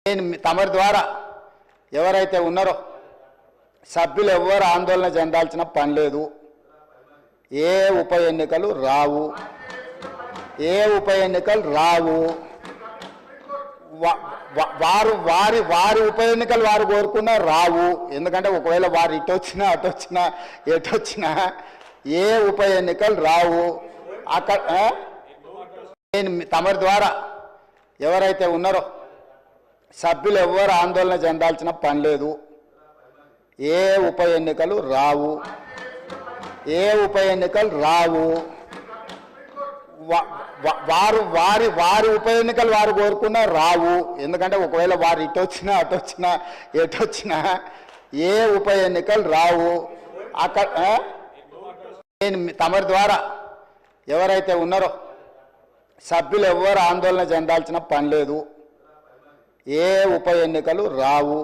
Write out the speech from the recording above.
తమరి ద్వారా ఎవరైతే ఉన్నారో సభ్యులు ఎవ్వరు ఆందోళన చెందాల్సిన పని లేదు. ఏ ఉప ఎన్నికలు రావు, వారు వారి వారి ఉప ఎన్నికలు వారు కోరుకున్నా రావు. ఎందుకంటే ఒకవేళ వారు ఇటొచ్చినా అటొచ్చినా ఎటొచ్చినా ఏ ఉప ఎన్నికలు రావు. అక్కడ తమరి ద్వారా ఎవరైతే ఉన్నారో సభ్యులు ఎవ్వరు ఆందోళన చెందాల్సిన పని లేదు. ఏ ఉప ఎన్నికలు రావు, వారు వారి వారి ఉప ఎన్నికలు వారు కోరుకున్నా రావు. ఎందుకంటే ఒకవేళ వారు ఇటొచ్చినా అటొచ్చినా ఎటొచ్చినా ఏ ఉప ఎన్నికలు రావు. అక్కడ తమరి ద్వారా ఎవరైతే ఉన్నారో సభ్యులు ఎవ్వరు ఆందోళన చెందాల్సిన పని లేదు. ఏ ఉప ఎన్నికలు రావు.